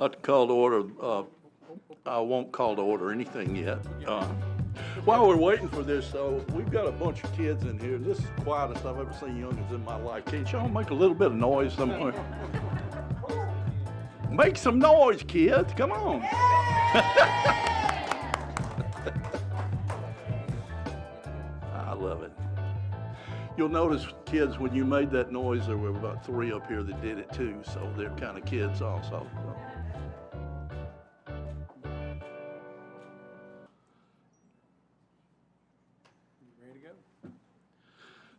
Like to call to order, I won't call to order anything yet. While we're waiting for this, though, we've got a bunch of kids in here. This is the quietest I've ever seen youngins in my life. Can't y'all make a little bit of noise somewhere? Make some noise, kids. Come on. I love it. You'll notice, kids, when you made that noise, there were about 3 up here that did it too, so they're kind of kids also. Ready to go?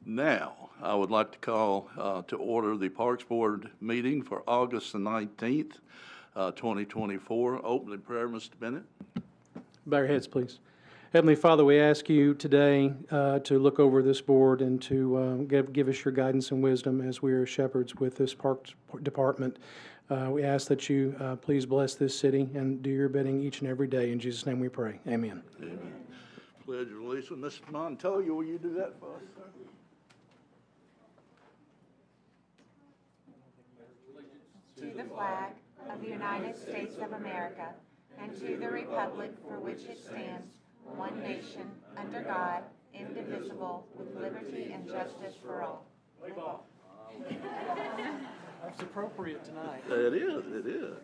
Now, I would like to call to order the Parks Board meeting for August the 19th, 2024. Opening prayer, Mr. Bennett. Bow your heads, please. Heavenly Father, we ask you today to look over this board and to give us your guidance and wisdom as we are shepherds with this Parks Department. We ask that you please bless this city and do your bidding each and every day. In Jesus' name we pray. Amen. Amen. Pledge of allegiance. Mr. Montoya, will you do that for us, sir? To the flag of the United States of America and to the republic for which it stands, one nation, under God, indivisible, with liberty and justice for all. That's appropriate tonight. It is, it is.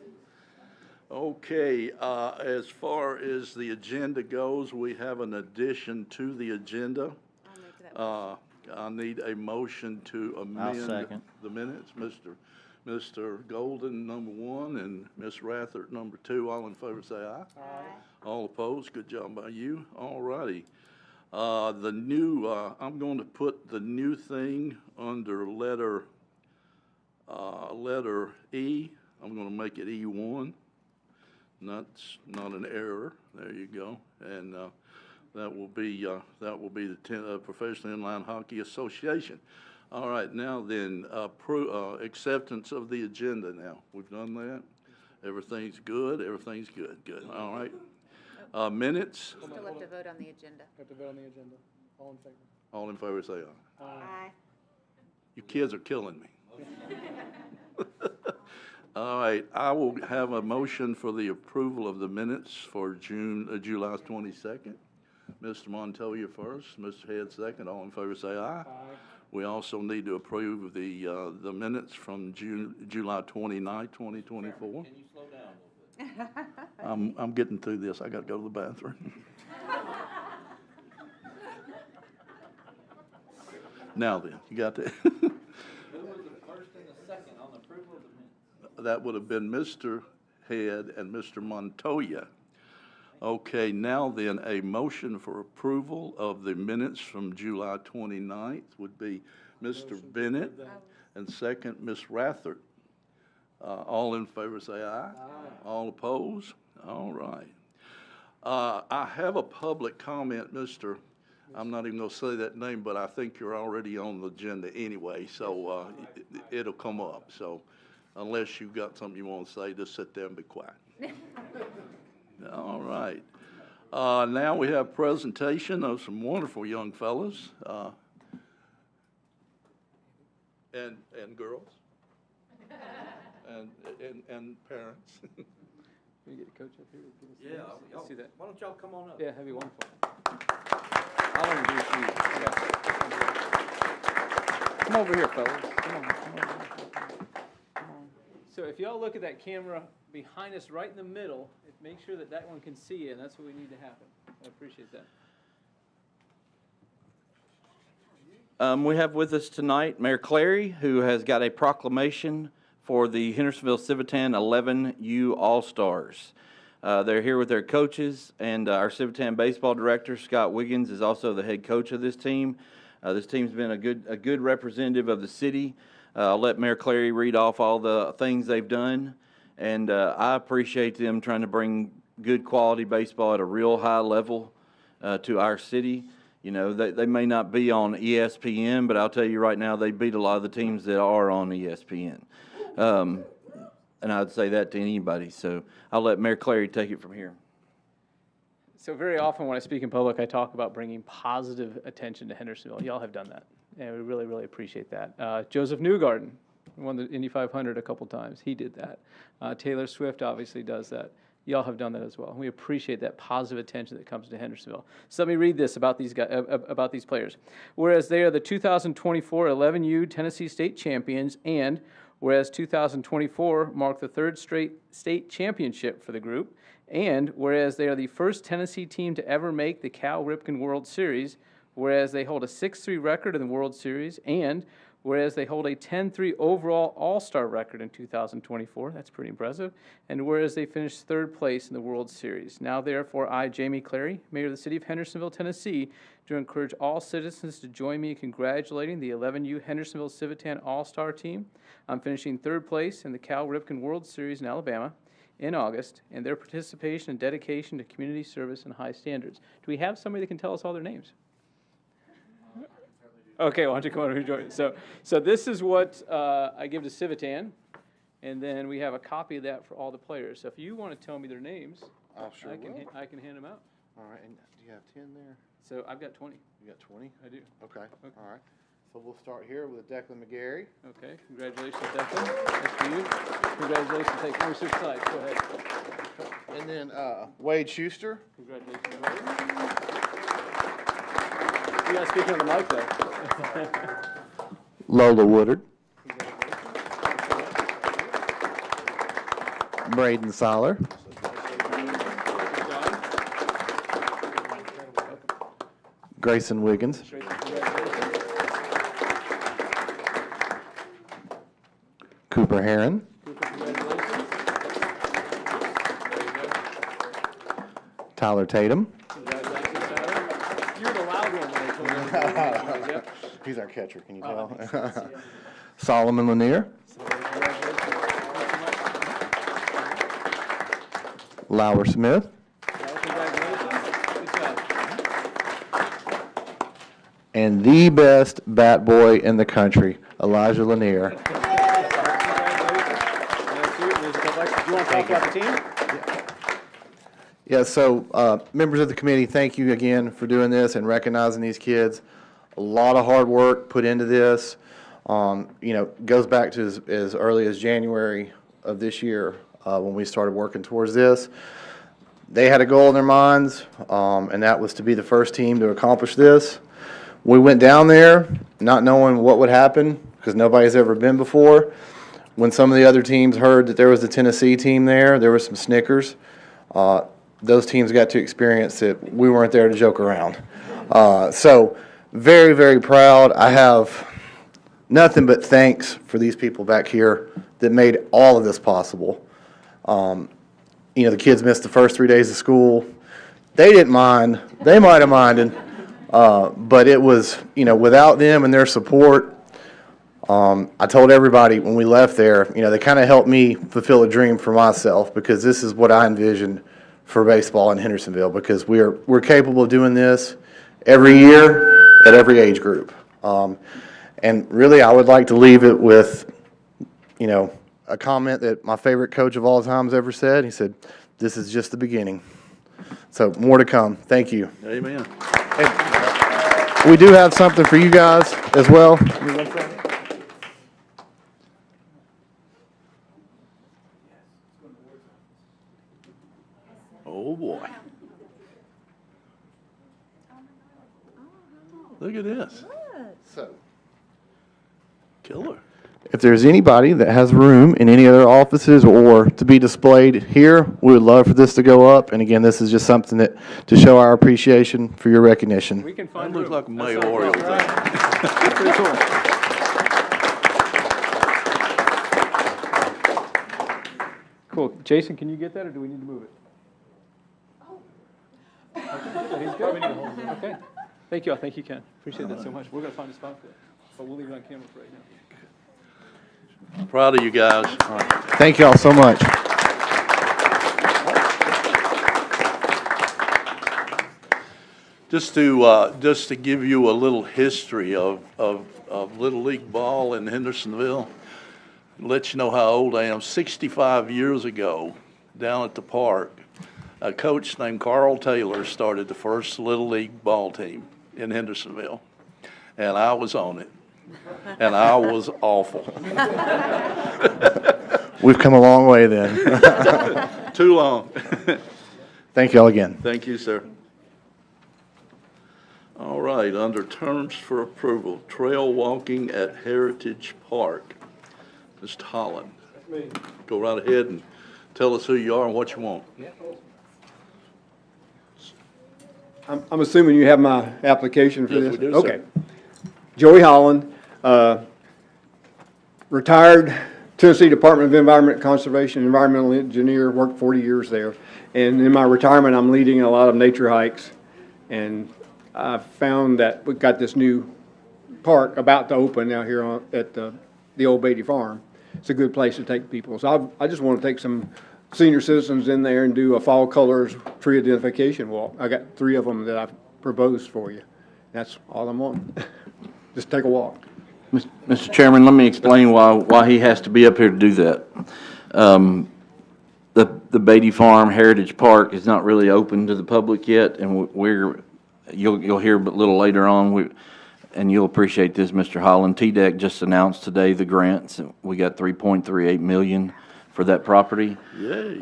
Okay, as far as the agenda goes, we have an addition to the agenda. I need a motion to amend the minutes. Mr. Golden, number 1, and Ms. Rathert, number 2. All in favor say aye. Aye. All opposed, good job by you. All righty. The new, I'm going to put the new thing under letter E. I'm going to make it E1. That's not an error. There you go. And that will be the Professional Inline Hockey Association. All right, now then, acceptance of the agenda now. We've done that. Everything's good. Everything's good. Good. All right. Minutes. Still have to vote on the agenda. Have to vote on the agenda. All in favor? All in favor say aye. Aye. You kids are killing me. All right, I will have a motion for the approval of the minutes for July 22nd. Mr. Montoya first, Mr. Head second. All in favor say aye. Aye. We also need to approve the minutes from July 29th, 2024. Can you slow down a little bit? I'm getting through this. I got to go to the bathroom. Now then, you got that? Who was the first and the second on the approval of the minutes? That would have been Mr. Head and Mr. Montoya. Okay, now then, a motion for approval of the minutes from July 29th would be Mr. Bennett, and second, Ms. Rathert. All in favor say aye. Aye. All opposed? All right. I have a public comment, Mr. I'm not even going to say that name, but I think you're already on the agenda anyway, so it'll come up. So unless you've got something you want to say, just sit there and be quiet. All right. Now we have presentation of some wonderful young fellas and girls and parents. Can you get a coach up here? Yeah, Let's see that. Why don't y'all come on up? Yeah, that'd be wonderful. I'll introduce you. Yeah. Come over here, fellas. Come on. Come on. So if y'all look at that camera behind us right in the middle, make sure that that one can see you, and that's what we need to happen. I appreciate that. We have with us tonight Mayor Clary, who has got a proclamation for the Hendersonville Civitan 11U All-Stars. They're here with their coaches, and our Civitan baseball director, Scott Wiggins, is also the head coach of this team. This team's been a good representative of the city. I'll let Mayor Clary read off all the things they've done, and I appreciate them trying to bring good quality baseball at a real high level to our city. You know, they may not be on ESPN, but I'll tell you right now, they beat a lot of the teams that are on ESPN. And I'd say that to anybody. So I'll let Mayor Clary take it from here. So very often when I speak in public, I talk about bringing positive attention to Hendersonville. Y'all have done that, and we really, really appreciate that. Joseph Newgarden, won the Indy 500 a couple times. He did that. Taylor Swift obviously does that. Y'all have done that as well. We appreciate that positive attention that comes to Hendersonville. So let me read this about these guys, about these players. Whereas they are the 2024 11U Tennessee State champions, and whereas 2024 marked the third straight state championship for the group, and whereas they are the first Tennessee team to ever make the Cal Ripken World Series, whereas they hold a 6-3 record in the World Series, and whereas they hold a 10-3 overall All-Star record in 2024, that's pretty impressive, and whereas they finished third place in the World Series. Now, therefore, I, Jamie Clary, Mayor of the City of Hendersonville, Tennessee, do encourage all citizens to join me in congratulating the 11U Hendersonville Civitan All-Star team on finishing third place in the Cal Ripken World Series in Alabama in August, and their participation and dedication to community service and high standards. Do we have somebody that can tell us all their names? Okay, why don't you come over and join us? So this is what I give to Civitan, and then we have a copy of that for all the players. So if you want to tell me their names, I sure will. I can hand them out. All right, and do you have 10 there? So I've got 20. You got 20? I do. Okay, all right. So we'll start here with Declan McGarry. Okay, congratulations, Declan. That's for you. Congratulations. Take one switch sides. Go ahead. And then Wade Schuster. Congratulations, Wade. You gotta speak on the mic, though. Lola Woodard. Braden Soller. Grayson Wiggins. Cooper Heron. Tyler Tatum. You're the loud one, right? He's our catcher, can you tell? Solomon Lanier. Lauer Smith. And the best bat boy in the country, Elijah Lanier. Do you want to talk about the team? Yeah, so members of the committee, thank you again for doing this and recognizing these kids. A lot of hard work put into this. Goes back to as early as January of this year when we started working towards this. They had a goal in their minds, and that was to be the first team to accomplish this. We went down there not knowing what would happen because nobody's ever been before. When some of the other teams heard that there was a Tennessee team there were some snickers. Those teams got to experience it. We weren't there to joke around. So very, very proud. I have nothing but thanks for these people back here that made all of this possible. The kids missed the first 3 days of school. They didn't mind. They might have minded. But it was, without them and their support, I told everybody when we left there, they kind of helped me fulfill a dream for myself because this is what I envisioned for baseball in Hendersonville because we're capable of doing this every year at every age group. And really, I would like to leave it with, a comment that my favorite coach of all time has ever said. He said, "This is just the beginning." So more to come. Thank you. Amen. We do have something for you guys as well. Oh, boy. Look at this. So, Killer. if there's anybody that has room in any other offices or to be displayed here, we would love for this to go up. And again, this is just something that to show our appreciation for your recognition. We can That find looks room. like a mayoral thing. That's pretty cool. Cool. Jason, can you get that, or do we need to move it? Okay. He's good. Okay. Thank you. I think you can. Appreciate that so much. We're going to find a spot for it, but we'll leave it on camera for right now. Proud of you guys. Thank you all so much. Just to give you a little history of Little League ball in Hendersonville, let you know how old I am. 65 years ago, down at the park, a coach named Carl Taylor started the first Little League ball team in Hendersonville, and I was on it. and I was awful. We've come a long way then. Too long. Thank you all again. Thank you, sir. All right, under terms for approval, trail walking at Heritage Park. Mr. Holland, go right ahead and tell us who you are and what you want. I'm assuming you have my application for Yes, this? we do, sir. Okay. Joey Holland, retired Tennessee Department of Environment Conservation, environmental engineer, worked 40 years there. And in my retirement, I'm leading a lot of nature hikes. And I found that we've got this new park about to open now here at the old Beatty Farm. It's a good place to take people. So I just want to take some senior citizens in there and do a fall colors tree identification walk. I got 3 of them that I've proposed for you. That's all I'm wanting. Just take a walk. Mr. Chairman, let me explain why he has to be up here to do that. The Beatty Farm Heritage Park is not really open to the public yet, and you'll hear a little later on, and you'll appreciate this, Mr. Holland. TDEC just announced today the grants. We got $3.38 million for that property. Yay.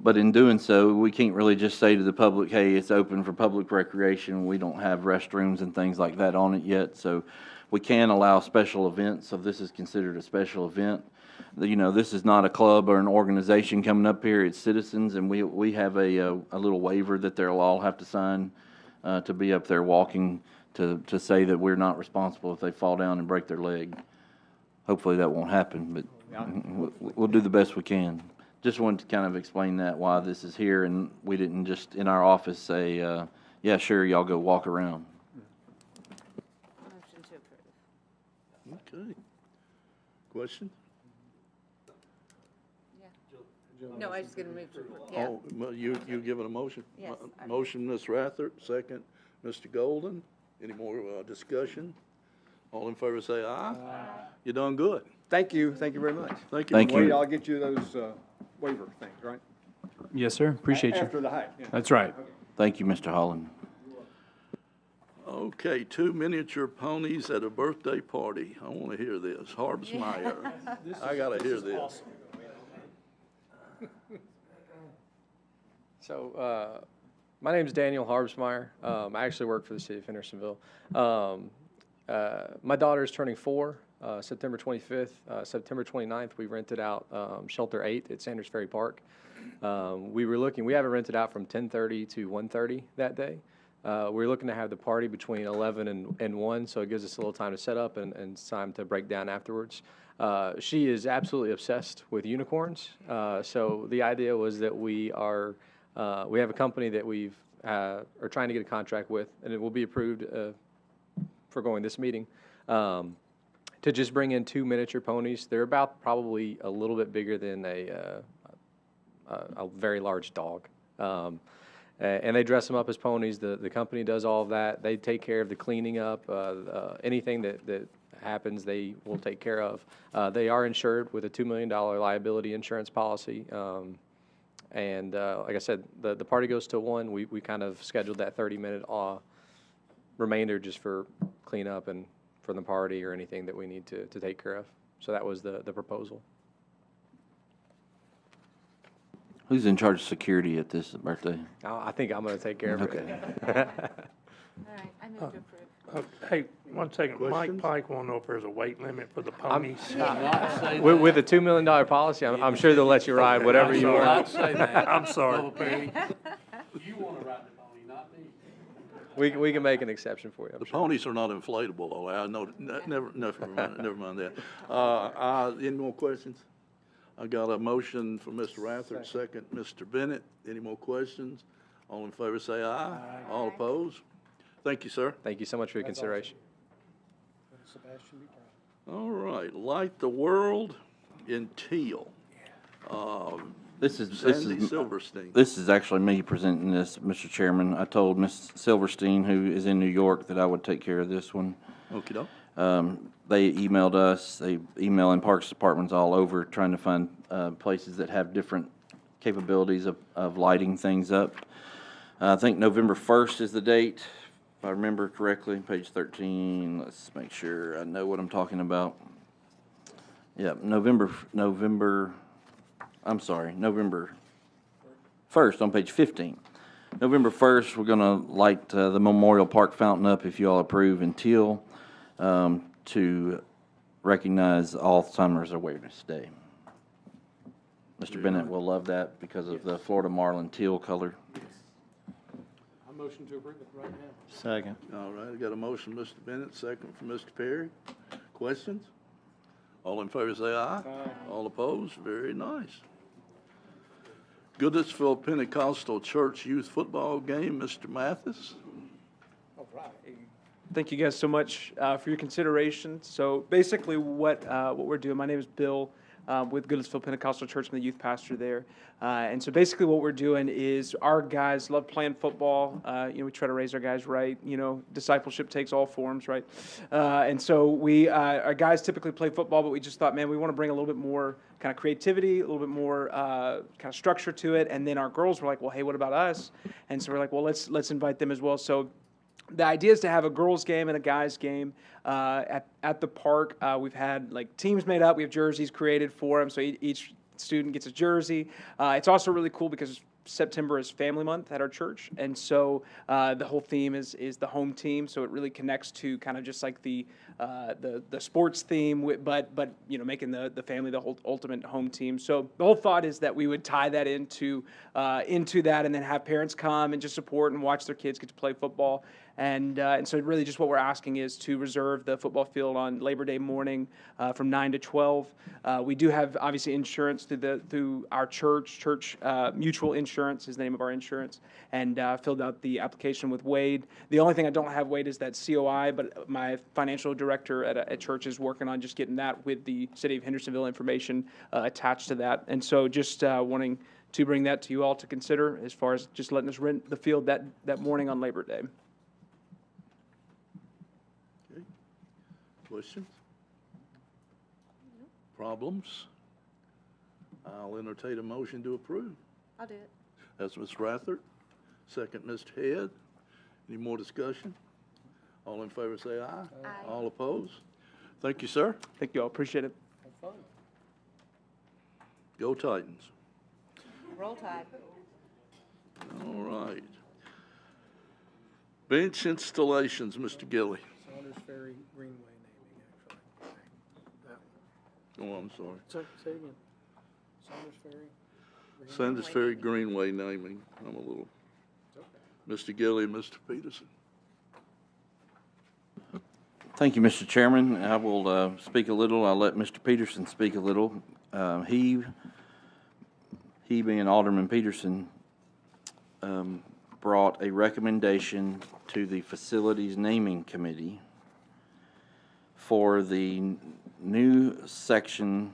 But in doing so, we can't really just say to the public, hey, it's open for public recreation. We don't have restrooms and things like that on it yet. So we can allow special events. So this is considered a special event. You know, this is not a club or an organization coming up here. It's citizens, and we have a little waiver that they'll all have to sign to be up there walking to say that we're not responsible if they fall down and break their leg. Hopefully that won't happen, but we'll do the best we can. Just wanted to kind of explain that, why this is here, and we didn't just in our office say, yeah, sure, y'all go walk around. Motion to approve. Okay. Question? No, I was just gonna move to, yeah. Oh, well, you giving a motion? Yes, I do. Motion, Ms. Rathert, second, Mr. Golden. Any more discussion? All in favor say aye. Aye. You done good. Thank you. Thank you very much. Thank you. Thank you. Wait, I'll get you those waiver things, right? Yes, sir. Appreciate you. After the hike. Yeah. That's right. Thank you, Mr. Holland. Okay, 2 miniature ponies at a birthday party. I want to hear this. Harbsmeyer. I gotta hear this. So, my name is Daniel Harbsmeyer. I actually work for the city of Hendersonville. My daughter is turning 4, September 25th. September 29th, we rented out Shelter 8 at Sanders Ferry Park. We have it rented out from 10:30 to 1:30 that day. We're looking to have the party between 11 and 1, so it gives us a little time to set up and time to break down afterwards. She is absolutely obsessed with unicorns, so the idea was that we have a company that are trying to get a contract with, and it will be approved for going this meeting, to just bring in 2 miniature ponies. They're about probably a little bit bigger than a very large dog. And they dress them up as ponies. The company does all of that. They take care of the cleaning up. Anything that happens, they will take care of. They are insured with a $2 million liability insurance policy. And like I said, the party goes till 1. We kind of scheduled that 30-minute remainder just for cleanup and for the party or anything that we need to take care of. So that was the proposal. Who's in charge of security at this birthday? I think I'm going to take care of Okay. it. All right, I move to approve. Hey, 1 second. Questions? Mike Pike won't know if there's a weight limit for the ponies. With a $2 million policy, I'm sure they'll let you ride whatever you want. I'm sorry. We can make an exception for you. I'm The sure. ponies are not inflatable, though. I know, never mind that. Any more questions? I got a motion from Mr. Rathert, second, Mr. Bennett. Any more questions? All in favor say aye. All opposed? Thank you, sir. Thank you so much for your consideration. All right, Light the World in Teal. Sandy Silverstein. This is actually me presenting this, Mr. Chairman. I told Ms. Silverstein, who is in New York, that I would take care of this one. Okey-doke. They emailed us, they email in parks departments all over trying to find places that have different capabilities of lighting things up. I think November 1st is the date if I remember correctly, page 13, let's make sure I know what I'm talking about. Yeah, November 1st on page 15. November 1st, we're going to light the Memorial Park fountain up, if you all approve, in teal, to recognize Alzheimer's Awareness Day. Mr. Bennett will love that because of the Florida Marlin teal color. I motion to approve it right now. Second. All right, I got a motion, Mr. Bennett, second from Mr. Perry. Questions? All in favor say aye. Aye. All opposed? Very nice. Goodlettsville Pentecostal Church Youth Football Game, Mr. Mathis. All right. Thank you guys so much for your consideration. So basically what we're doing, my name is Bill with Goodlettsville Pentecostal Church. I'm the youth pastor there. And so basically what we're doing is our guys love playing football. We try to raise our guys right. Discipleship takes all forms, right? And so our guys typically play football, but we just thought, man, we want to bring a little bit more kind of creativity, a little bit more kind of structure to it. And then our girls were like, well, hey, what about us? And so we're like, well, let's invite them as well. So the idea is to have a girls' game and a guys' game at the park. We've had teams made up. We have jerseys created for them, so each student gets a jersey. It's also really cool because September is Family Month at our church, and so the whole theme is the home team. So it really connects to kind of just like the sports theme, but making the family the whole ultimate home team. So the whole thought is that we would tie that into that, and then have parents come and just support and watch their kids get to play football. And so really just what we're asking is to reserve the football field on Labor Day morning from 9 to 12. We do have, obviously, insurance through our church mutual insurance is the name of our insurance, and filled out the application with Wade. The only thing I don't have, Wade, is that COI, but my financial director at church is working on just getting that with the City of Hendersonville information attached to that. And so just wanting to bring that to you all to consider as far as just letting us rent the field that morning on Labor Day. Questions? Problems? I'll entertain a motion to approve. I'll do it. That's Ms. Rathert. Second, Mr. Head. Any more discussion? All in favor say aye. Aye. All opposed? Thank you, sir. Thank you all. Appreciate it. Go Titans. Roll Tide. All right. Bench installations, Mr. Gilly. Saunders Ferry Greenway naming, actually. That one. Oh, I'm sorry. Say it again. Saunders Ferry. Sanders Ferry Greenway naming. I'm a little. Mr. Gilly and Mr. Peterson. Thank you, Mr. Chairman. I will speak a little. I'll let Mr. Peterson speak a little. He being Alderman Peterson, brought a recommendation to the Facilities Naming Committee for the new section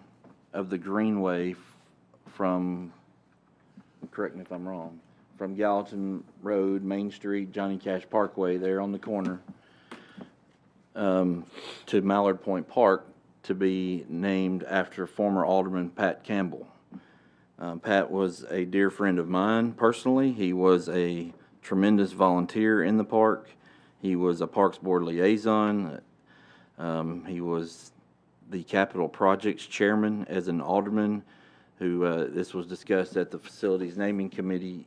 of the Greenway from, correct me if I'm wrong, from Gallatin Road, Main Street, Johnny Cash Parkway, there on the corner, to Mallard Point Park, to be named after former Alderman Pat Campbell. Pat was a dear friend of mine personally. He was a tremendous volunteer in the park. He was a Parks Board liaison. He was the Capital Projects Chairman as an alderman, who this was discussed at the Facilities Naming Committee.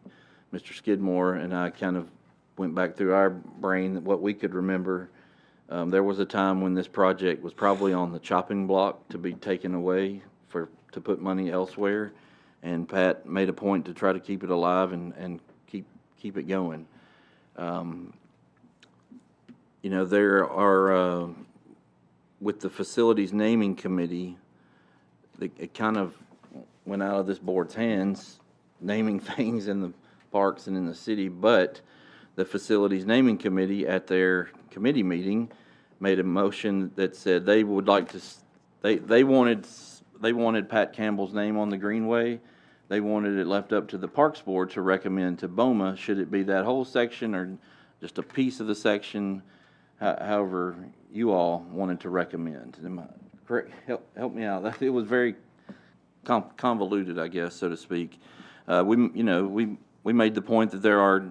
Mr. Skidmore and I kind of went back through our brain what we could remember. There was a time when this project was probably on the chopping block to be taken away to put money elsewhere, and Pat made a point to try to keep it alive and keep it going. There are with the Facilities Naming Committee, it kind of went out of this board's hands, naming things in the parks and in the city, but the Facilities Naming Committee at their committee meeting made a motion that said they would like to, they wanted Pat Campbell's name on the Greenway. They wanted it left up to the Parks Board to recommend to BOMA, should it be that whole section or just a piece of the section, however you all wanted to recommend. Am I correct? Help me out. It was very convoluted, I guess, so to speak. We made the point that there are,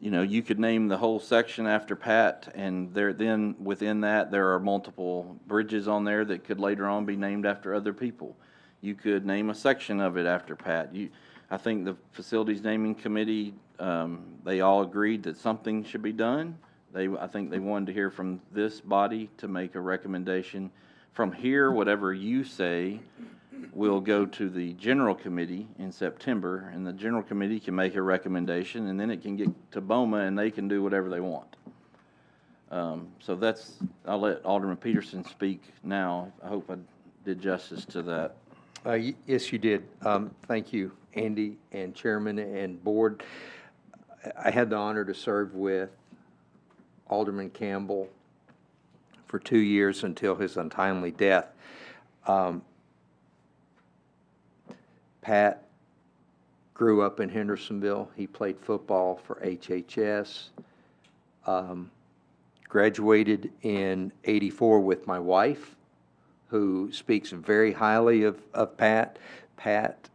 you could name the whole section after Pat, and then within that, there are multiple bridges on there that could later on be named after other people. You could name a section of it after Pat. I think the Facilities Naming Committee, they all agreed that something should be done. I think they wanted to hear from this body to make a recommendation. From here, whatever you say will go to the General Committee in September, and the General Committee can make a recommendation, and then it can get to BOMA, and they can do whatever they want. So I'll let Alderman Peterson speak now. I hope I did justice to that. Yes, you did. Thank you, Andy and Chairman and Board. I had the honor to serve with Alderman Campbell for 2 years until his untimely death. Pat grew up in Hendersonville. He played football for HHS. Graduated in '84 with my wife, who speaks very highly of Pat. Pat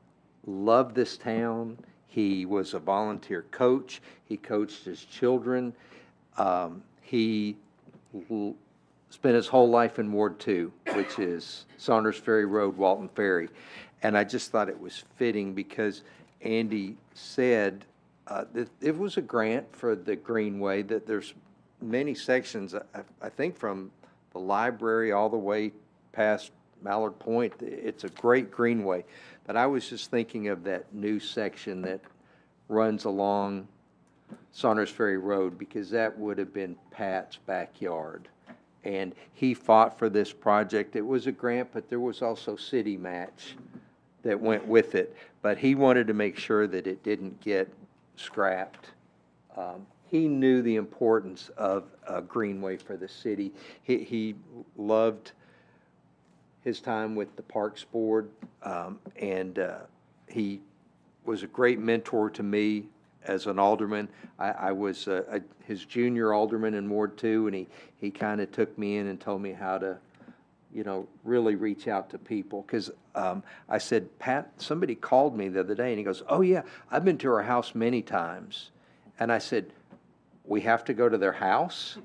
loved this town. He was a volunteer coach. He coached his children. He spent his whole life in Ward 2, which is Saunders Ferry Road, Walton Ferry. And I just thought it was fitting because Andy said that it was a grant for the Greenway, that there's many sections, I think from the library all the way past Mallard Point. It's a great Greenway. But I was just thinking of that new section that runs along Saunders Ferry Road, because that would have been Pat's backyard. And he fought for this project. It was a grant, but there was also city match that went with it. But he wanted to make sure that it didn't get scrapped. He knew the importance of a greenway for the city. He loved his time with the Parks Board, and he was a great mentor to me as an alderman. I was his junior alderman in Ward 2, and he kind of took me in and told me how to, really reach out to people. Because I said, Pat, somebody called me the other day, and he goes, oh, yeah, I've been to her house many times. And I said, we have to go to their house?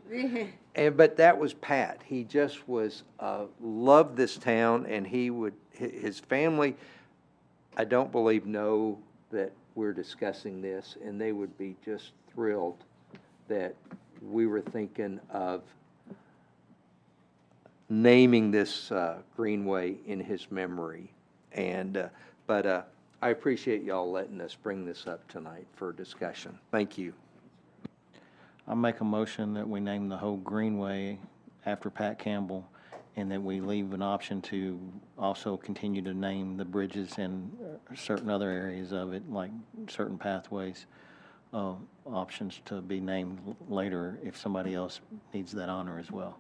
But that was Pat. He just was, loved this town, and his family, I don't believe, know that we're discussing this, and they would be just thrilled that we were thinking of naming this greenway in his memory. But I appreciate y'all letting us bring this up tonight for discussion. Thank you. I make a motion that we name the whole greenway after Pat Campbell, and that we leave an option to also continue to name the bridges in certain other areas of it, like certain pathways, options to be named later if somebody else needs that honor as well.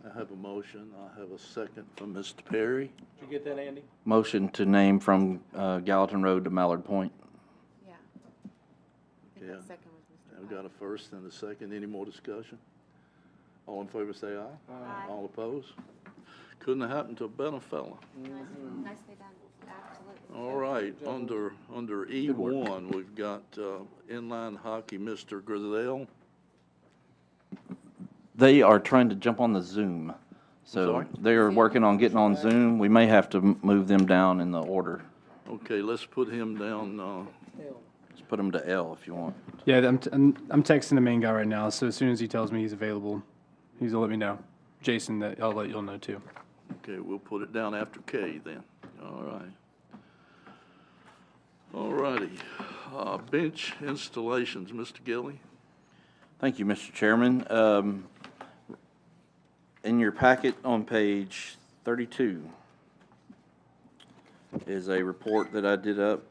I have a motion. I have a second from Mr. Perry. Did you get that, Andy? Motion to name from Gallatin Road to Mallard Point. Yeah. I think Yeah. the second was Mr. I've got a first and a second. Any more discussion? All in favor say aye. Aye. All opposed? Couldn't have happened to a better fella. Nicely done, absolutely. All right, under E1, we've got inline hockey, Mr. Griselle. They are trying to jump on the Zoom. So sorry? they are working on getting on Zoom. We may have to move them down in the order. Okay, let's put him down. Let's put them to L if you want. Yeah, I'm texting the main guy right now, so as soon as he tells me he's available, he's gonna let me know. Jason, I'll let you'll know too. Okay, we'll put it down after K then. All right. All righty. Bench installations, Mr. Gilly. Thank you, Mr. Chairman. In your packet on page 32 is a report that I did up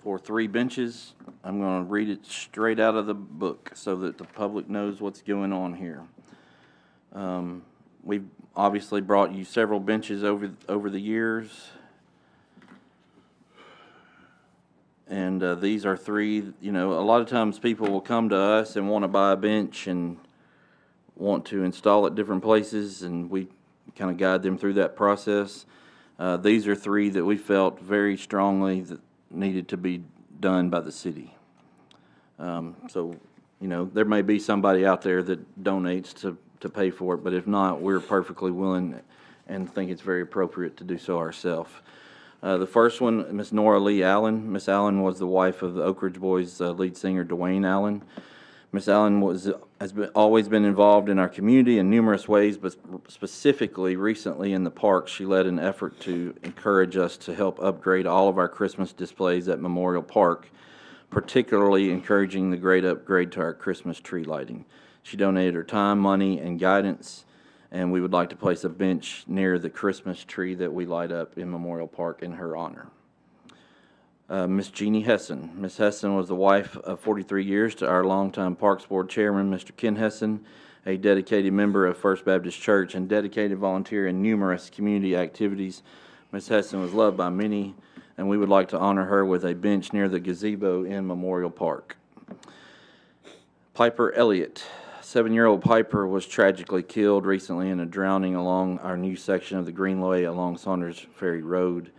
for 3 benches. I'm going to read it straight out of the book so that the public knows what's going on here. We've obviously brought you several benches over the years. And these are 3, a lot of times people will come to us and want to buy a bench and want to install at different places, and we kind of guide them through that process. These are 3 that we felt very strongly that needed to be done by the city. So, you know, there may be somebody out there that donates to pay for it, but if not, we're perfectly willing and think it's very appropriate to do so ourselves. The first one, Miss Nora Lee Allen. Miss Allen was the wife of the Oak Ridge Boys lead singer Dwayne Allen. Miss Allen always been involved in our community in numerous ways, but specifically recently in the park, she led an effort to encourage us to help upgrade all of our Christmas displays at Memorial Park, particularly encouraging the great upgrade to our Christmas tree lighting. She donated her time, money, and guidance, and we would like to place a bench near the Christmas tree that we light up in Memorial Park in her honor. Miss Jeannie Hessen. Miss Hessen was the wife of 43 years to our longtime Parks Board Chairman, Mr. Ken Hessen, a dedicated member of First Baptist Church and dedicated volunteer in numerous community activities. Miss Hessen was loved by many, and we would like to honor her with a bench near the gazebo in Memorial Park. Piper Elliott. 7-year-old Piper was tragically killed recently in a drowning along our new section of the Greenway along Saunders Ferry Road.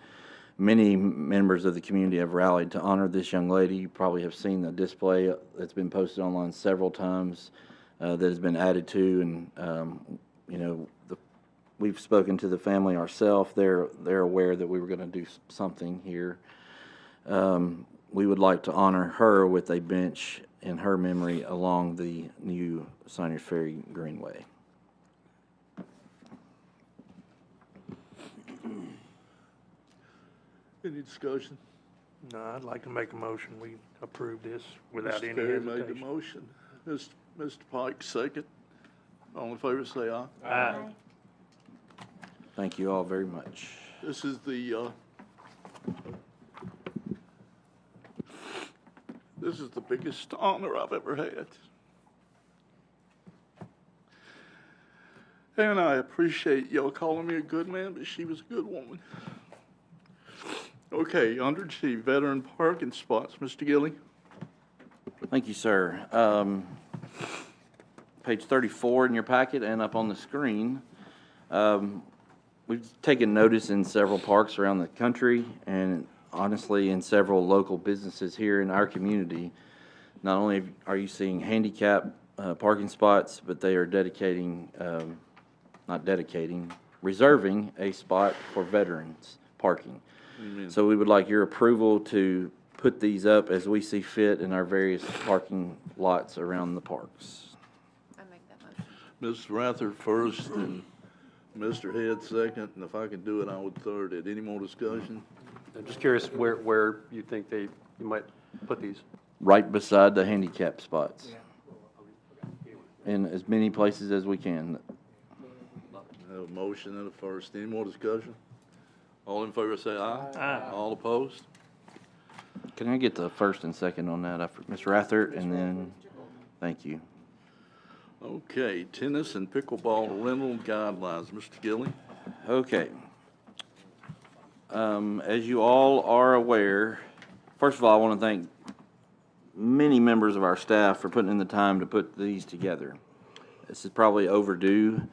Many members of the community have rallied to honor this young lady. You probably have seen the display that's been posted online several times that has been added to, and you know, we've spoken to the family ourselves. They're aware that we were going to do something here. We would like to honor her with a bench in her memory along the new Saunders Ferry Greenway. Any discussion? No, I'd like to make a motion, we approve this without any Mr. Perry made the hesitation. motion. Mr. Pike, second. All in favor, say aye. Aye. Thank you all very much. This is the biggest honor I've ever had. And I appreciate y'all calling me a good man, but she was a good woman. Okay, under G, veteran parking spots, Mr. Gilly. Thank you, sir. Page 34 in your packet and up on the screen. We've taken notice in several parks around the country and honestly in several local businesses here in our community. Not only are you seeing handicap parking spots, but they are reserving a spot for veterans parking. Amen. So we would like your approval to put these up as we see fit in our various parking lots around the parks. I make that motion. Ms. Rather first and Mr. Head second, and if I could do it, I would third it. Any more discussion? I'm just curious where you think you might put these. Right beside the handicap spots. In as many places as we can. I have a motion and a first. Any more discussion? All in favor say aye. Aye. All opposed? Can I get the first and second on that? Ms. Rathert, and then, thank you. Okay, tennis and pickleball rental guidelines, Mr. Gilly. Okay. As you all are aware, first of all, I want to thank many members of our staff for putting in the time to put these together. This is probably overdue.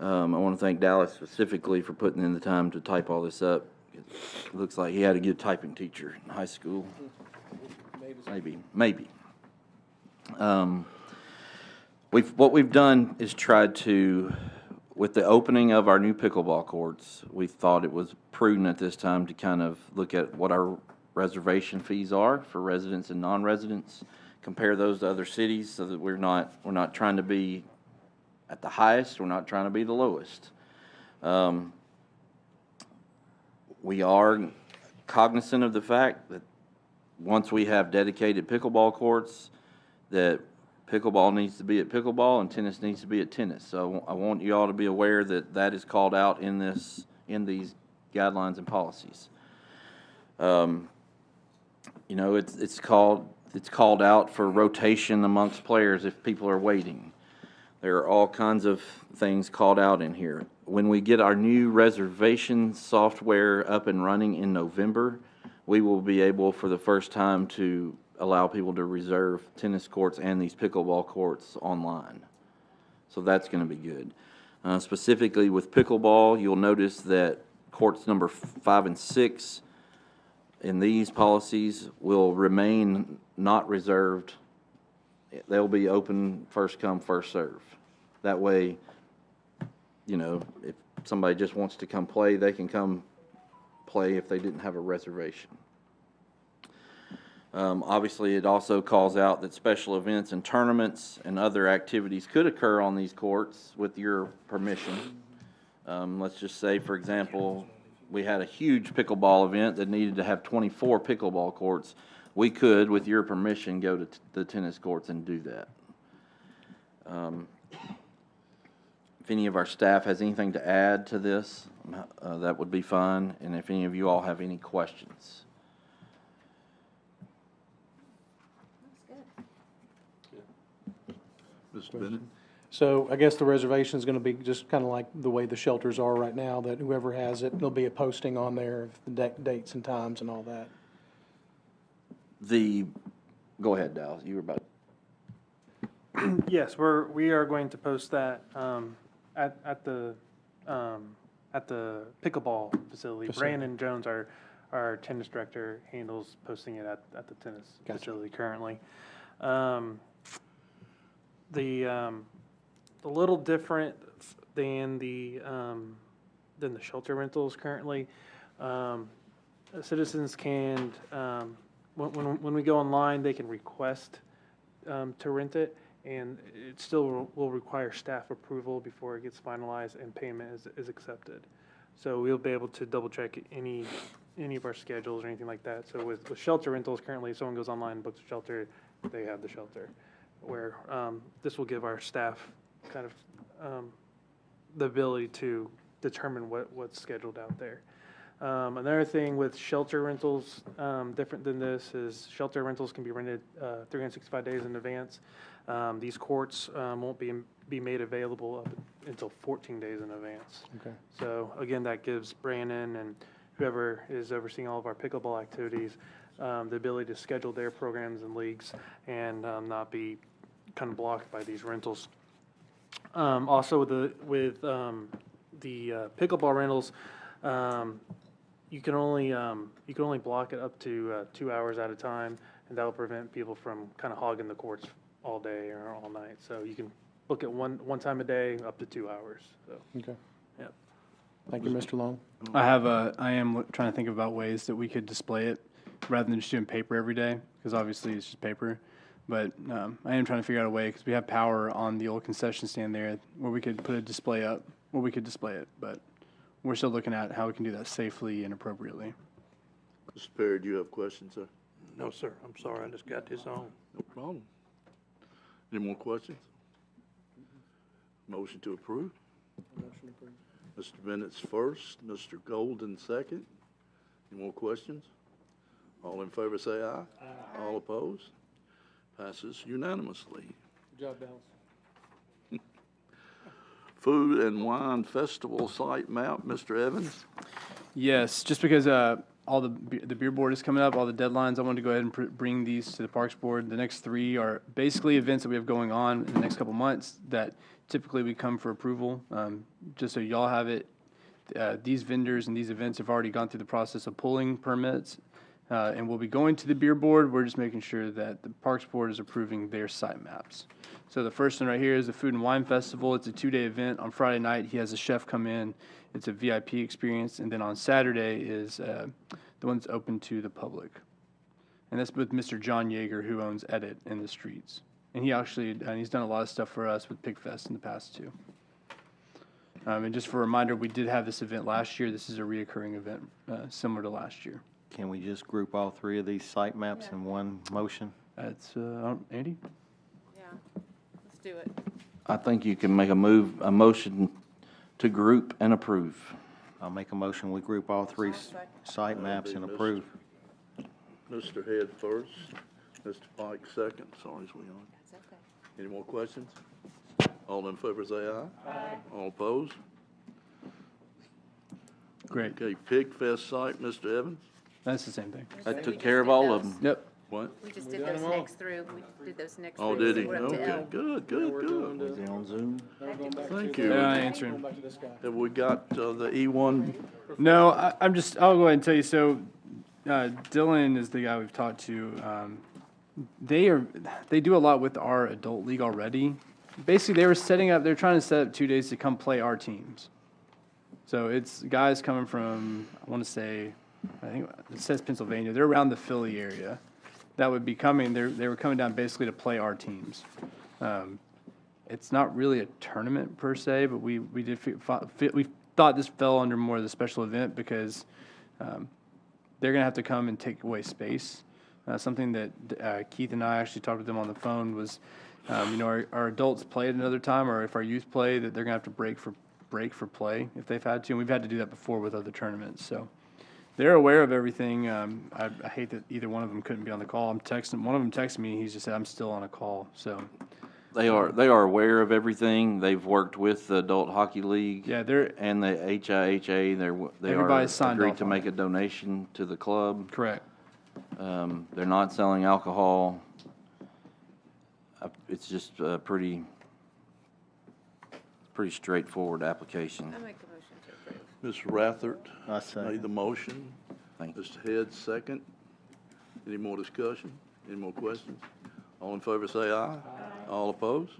I want to thank Dallas specifically for putting in the time to type all this up. It looks like he had a good typing teacher in high school. Maybe. What we've done is tried to, with the opening of our new pickleball courts, we thought it was prudent at this time to kind of look at what our reservation fees are for residents and non-residents, compare those to other cities so that we're not trying to be at the highest, we're not trying to be the lowest. We are cognizant of the fact that once we have dedicated pickleball courts, that pickleball needs to be at pickleball and tennis needs to be at tennis. So I want you all to be aware that that is called out in these guidelines and policies. You know, it's called out for rotation amongst players if people are waiting. There are all kinds of things called out in here. When we get our new reservation software up and running in November, we will be able for the first time to allow people to reserve tennis courts and these pickleball courts online. So that's going to be good. Specifically with pickleball, you'll notice that courts number 5 and 6 And these policies will remain not reserved. They'll be open, first come, first serve. That way, you know, if somebody just wants to come play, they can come play if they didn't have a reservation. Obviously, it also calls out that special events and tournaments and other activities could occur on these courts with your permission. Let's just say, for example, we had a huge pickleball event that needed to have 24 pickleball courts. We could, with your permission, go to the tennis courts and do that. If any of our staff has anything to add to this, that would be fine. And if any of you all have any questions. Mr. Bennett? So I guess the reservation is going to be just kind of like the way the shelters are right now, that whoever has it, there'll be a posting on there of the dates and times and all that. Go ahead, Dallas, you were about. Yes, we are going to post that at the pickleball facility. Brandon Jones, our tennis director, handles posting it at the tennis facility currently. A little different than the shelter rentals currently. Citizens can when we go online, they can request to rent it, and it still will require staff approval before it gets finalized and payment is accepted. So we'll be able to double check any of our schedules or anything like that. So with shelter rentals currently, if someone goes online and books a shelter, they have the shelter. Where this will give our staff kind of the ability to determine what's scheduled out there. Another thing with shelter rentals, different than this, is shelter rentals can be rented 365 days in advance. These courts won't be made available up until 14 days in advance. Okay. So again, that gives Brandon and whoever is overseeing all of our pickleball activities the ability to schedule their programs and leagues and not be kind of blocked by these rentals. Also with the pickleball rentals, you can only block it up to 2 hours at a time, and that will prevent people from kind of hogging the courts all day or all night. So you can book it one time a day up to 2 hours. So. Okay. Yep. Thank you, Mr. Long. I am trying to think about ways that we could display it rather than just doing paper every day, because obviously it's just paper. But I am trying to figure out a way, because we have power on the old concession stand there, where we could put a display up, where we could display it. But we're still looking at how we can do that safely and appropriately. Mr. Perry, do you have questions, sir? No, sir, I'm sorry, I just got this on. No problem. Any more questions? Motion to approve? Motion approved. Mr. Bennett's first, Mr. Golden second. Any more questions? All in favor say aye. Aye. All opposed? Passes unanimously. Good job, Dallas. Food and Wine Festival site map, Mr. Evans? Yes, just because all the beer board is coming up, all the deadlines, I wanted to go ahead and bring these to the Parks Board. The next three are basically events that we have going on in the next couple months that typically we come for approval. Just so y'all have it, these vendors and these events have already gone through the process of pulling permits, and we'll be going to the beer board. We're just making sure that the Parks Board is approving their site maps. So the first one right here is the Food and Wine Festival. It's a 2-day event. On Friday night, he has a chef come in. It's a VIP experience. And then on Saturday is the one that's open to the public. And that's with Mr. John Yeager, who owns Edit in the Streets. And he's done a lot of stuff for us with Pigfest in the past, too. And just for a reminder, we did have this event last year. This is a reoccurring event similar to last year. Can we just group all three of these site maps in one motion? That's, Andy? Yeah, let's do it. I think you can make a motion to group and approve. I'll make a motion, we group all three site maps and approve. Mr. Head first, Mr. Pike second. Sorry, is we on? That's okay. Any more questions? All in favor say aye. Aye. All opposed? Great. Okay, Pig Fest site, Mr. Evans? That's the same thing. I took care of all of them. Yep. What? We just did those next through. We did those next Oh, through. did he? So we're up to Okay, L. good, good, good. Was he on Zoom? Thank you. Yeah, I answer him. Have we got the E1? No, I'll go ahead and tell you. So Dylan is the guy we've talked to. They do a lot with our adult league already. Basically, they're trying to set up 2 days to come play our teams. So it's guys coming from, I think it says Pennsylvania. They're around the Philly area. That would be coming. They were coming down basically to play our teams. It's not really a tournament per se, but we thought this fell under more of the special event because they're going to have to come and take away space. Something that Keith and I actually talked with them on the phone was, our adults play at another time, or if our youth play, that they're going to have to break for play if they've had to. And we've had to do that before with other tournaments. So they're aware of everything. I hate that either one of them couldn't be on the call. One of them texted me. He just said, I'm still on a call. So They are aware of everything. They've worked with the Adult Hockey League. Yeah, and the HIHA. They are signed agreed off to on make a donation to the club. correct. They're not selling alcohol. It's just a pretty straightforward application. I make a motion to approve. Ms. Rathert I second. made the motion. Thank you. Mr. Head, second. Any more discussion? Any more questions? All in favor say aye. All opposed?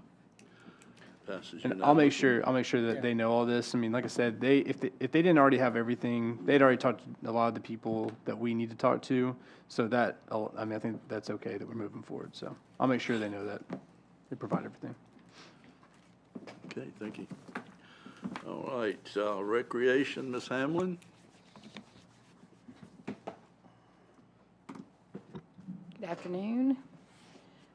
Passes And I'll make unanimously. sure that they know all this. I mean, like I said, if they didn't already have everything, they'd already talked to a lot of the people that we need to talk to. So I think that's okay that we're moving forward. So I'll make sure they know that they provide everything. Okay, thank you. All right, recreation, Ms. Hamlin? Good afternoon.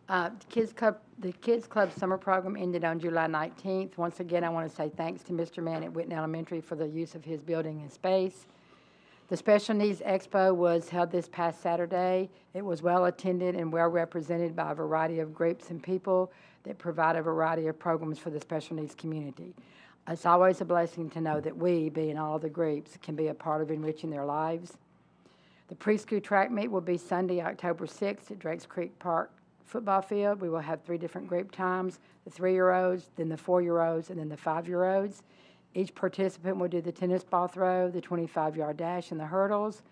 The Kids Club summer program ended on July 19th. Once again, I want to say thanks to Mr. Mann at Whitten Elementary for the use of his building and space. The Special Needs Expo was held this past Saturday. It was well attended and well represented by a variety of groups and people that provide a variety of programs for the special needs community. It's always a blessing to know that we, being all of the groups, can be a part of enriching their lives. The preschool track meet will be Sunday, October 6th at Drakes Creek Park football field. We will have 3 different group times, the 3-year-olds, then the 4-year-olds, and then the 5-year-olds. Each participant will do the tennis ball throw, the 25-yard dash, and the hurdles.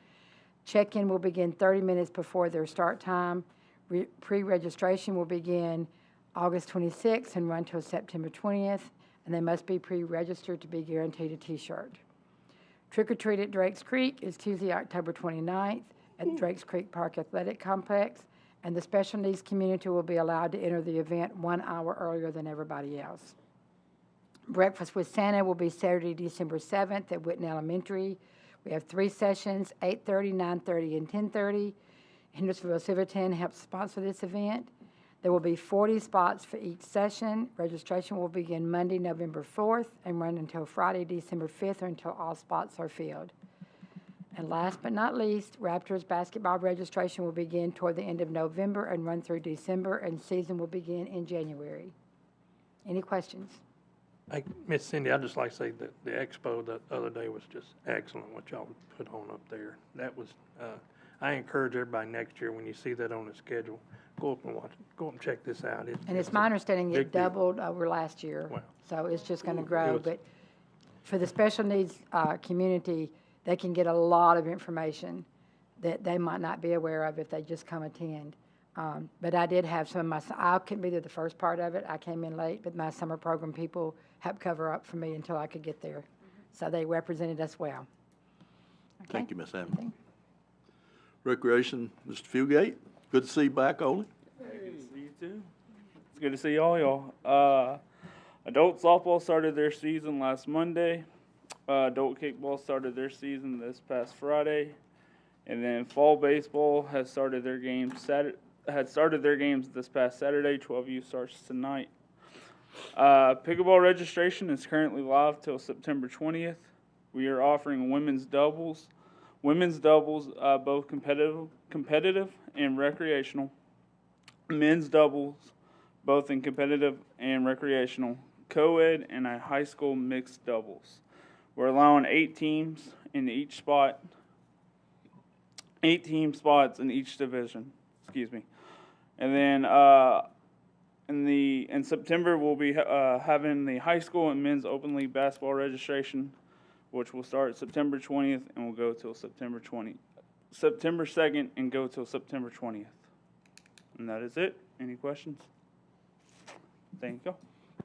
Check-in will begin 30 minutes before their start time. Pre-registration will begin August 26th and run till September 20th, and they must be pre-registered to be guaranteed a T-shirt. Trick-or-treat at Drakes Creek is Tuesday, October 29th at Drakes Creek Park Athletic Complex, and the special needs community will be allowed to enter the event 1 hour earlier than everybody else. Breakfast with Santa will be Saturday, December 7th at Whitten Elementary. We have 3 sessions, 8:30, 9:30, and 10:30. Hendersonville Civitan helps sponsor this event. There will be 40 spots for each session. Registration will begin Monday, November 4th, and run until Friday, December 5th, or until all spots are filled. And last but not least, Raptors basketball registration will begin toward the end of November and run through December, and season will begin in January. Any questions? Hey, Miss Cindy, I'd just like to say that the expo the other day was just excellent, what y'all put on up there. That was, I encourage everybody next year, when you see that on the schedule, go up and watch it. Go up and check this out. And it's my understanding it big deal. doubled over last year. Wow. So it's just going to It grow. was- But for the special needs community, they can get a lot of information that they might not be aware of if they just come attend. But I did have some of I couldn't be there the first part of it. I came in late, but my summer program people helped cover up for me until I could get there. So they represented us well. Okay? Thank you, Ms. Hamlin. Recreation, Mr. Fugate, good to see you back, Ole. Hey, see you too. It's good to see y'all. Adult softball started their season last Monday. Adult kickball started their season this past Friday, and then fall baseball has started their games this past Saturday. 12U starts tonight. Pickleball registration is currently live till September 20th. We are offering women's doubles, both competitive and recreational. Men's doubles, both in competitive and recreational. Co-ed and a high school mixed doubles. We're allowing 8 teams in each spot. 8 team spots in each division. Excuse me. And then in September we'll be having the high school and men's open league basketball registration, which will start September 20th and will go till September 2nd and go till September 20th. And that is it. Any questions? Thank you.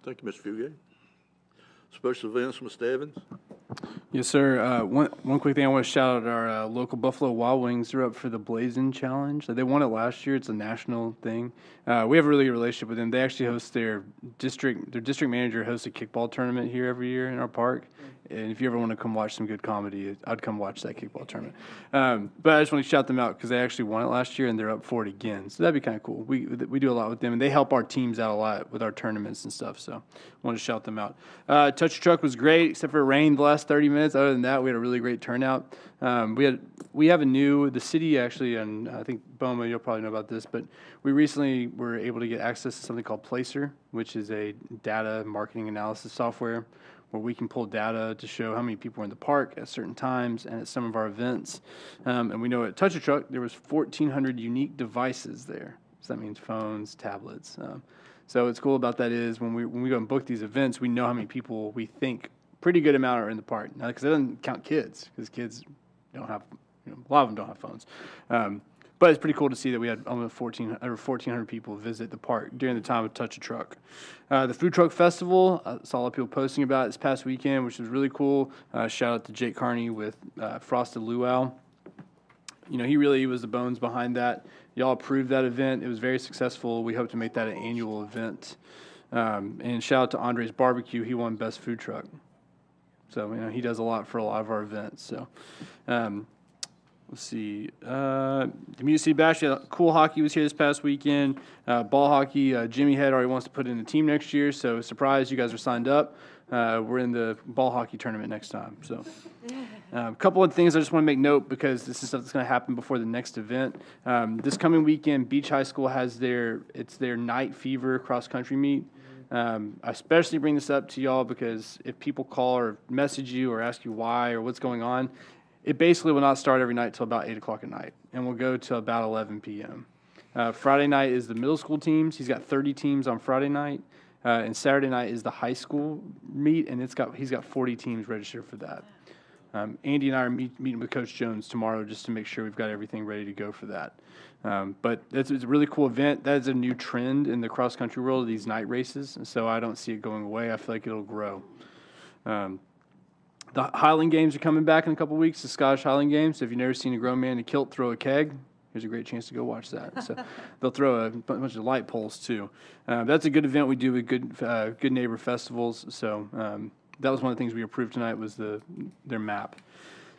Thank you, Mr. Fugate. Special events, Mr. Evans. Yes, sir. One quick thing I want to shout out our local Buffalo Wild Wings. They're up for the Blazing Challenge. They won it last year. It's a national thing. We have a really good relationship with them. They actually host their district manager hosts a kickball tournament here every year in our park. And if you ever want to come watch some good comedy, I'd come watch that kickball tournament. But I just want to shout them out because they actually won it last year and they're up for it again. So that'd be kind of cool. We do a lot with them, and they help our teams out a lot with our tournaments and stuff. So I want to shout them out. Touch Your Truck was great, except for it rained the last 30 minutes. Other than that, we had a really great turnout. We have the city actually, and I think Boma, you'll probably know about this, but we recently were able to get access to something called Placer, which is a data marketing analysis software where we can pull data to show how many people are in the park at certain times and at some of our events. And we know at Touch a Truck, there was 1,400 unique devices there. So that means phones, tablets. So what's cool about that is when we go and book these events, we know how many people we think pretty good amount are in the park. Now, because it doesn't count kids, because kids don't have, a lot of them don't have phones. But it's pretty cool to see that we had almost 1,400 people visit the park during the time of Touch a Truck. The Food Truck Festival, I saw a lot of people posting about it this past weekend, which was really cool. Shout out to Jake Carney with Frosted Luau. He really was the bones behind that. Y'all approved that event. It was very successful. We hope to make that an annual event. And shout out to Andre's Barbecue. He won Best Food Truck. So, he does a lot for a lot of our events. So, let's see. The Music City Bash, cool hockey was here this past weekend. Ball hockey, Jimmy Head already wants to put in a team next year. So, surprise, you guys are signed up. We're in the ball hockey tournament next time. So, a couple of things I just want to make note because this is stuff that's going to happen before the next event. This coming weekend, Beach High School has their Night Fever cross-country meet. I especially bring this up to y'all because if people call or message you or ask you why or what's going on, it basically will not start every night till about 8 o'clock at night, and will go till about 11 p.m. Friday night is the middle school teams. He's got 30 teams on Friday night, and Saturday night is the high school meet, and he's got 40 teams registered for that. Andy and I are meeting with Coach Jones tomorrow just to make sure we've got everything ready to go for that. But it's a really cool event. That is a new trend in the cross-country world, these night races, and so I don't see it going away. I feel like it'll grow. The Highland Games are coming back in a couple weeks, the Scottish Highland Games. So if you've never seen a grown man in a kilt throw a keg, here's a great chance to go watch that. So they'll throw a bunch of light poles, too. That's a good event we do with Good Neighbor Festivals. So that was one of the things we approved tonight was their map.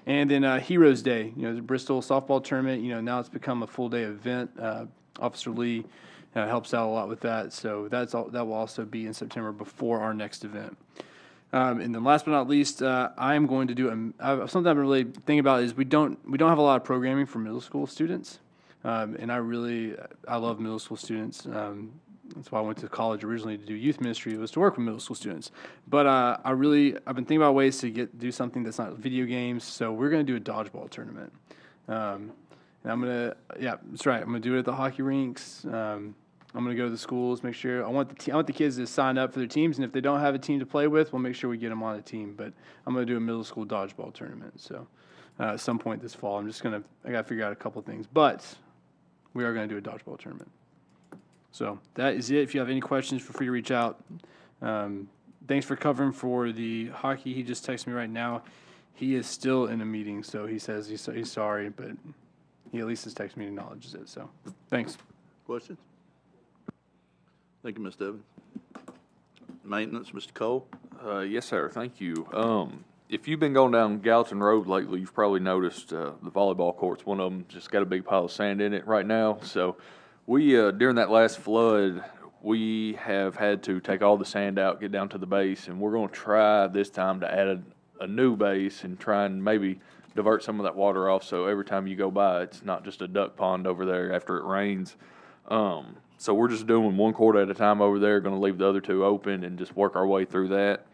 And then Heroes Day, the Bristol softball tournament, now it's become a full-day event. Officer Lee helps out a lot with that. So that will also be in September before our next event. And then last but not least, I am going to do something I've been really thinking about is we don't have a lot of programming for middle school students. And I love middle school students. That's why I went to college originally to do youth ministry, was to work with middle school students. But I've been thinking about ways to do something that's not video games. So we're going to do a dodgeball tournament. And that's right. I'm going to do it at the hockey rinks. I'm going to go to the schools, make sure I want the kids to sign up for their teams, and if they don't have a team to play with, we'll make sure we get them on a team. But I'm going to do a middle school dodgeball tournament. So at some point this fall, I got to figure out a couple of things, but we are going to do a dodgeball tournament. So that is it. If you have any questions, feel free to reach out. Thanks for covering for the hockey. He just texted me right now. He is still in a meeting, so he says he's sorry, but he at least has texted me and acknowledges it. So thanks. Questions? Thank you, Mr. Evans. Maintenance, Mr. Cole? Yes, sir. Thank you. If you've been going down Gallatin Road lately, you've probably noticed the volleyball courts. One of them just got a big pile of sand in it right now. So we, during that last flood, we have had to take all the sand out, get down to the base, and we're going to try this time to add a new base and try and maybe divert some of that water off so every time you go by, it's not just a duck pond over there after it rains. So we're just doing one court at a time over there, going to leave the other two open and just work our way through that.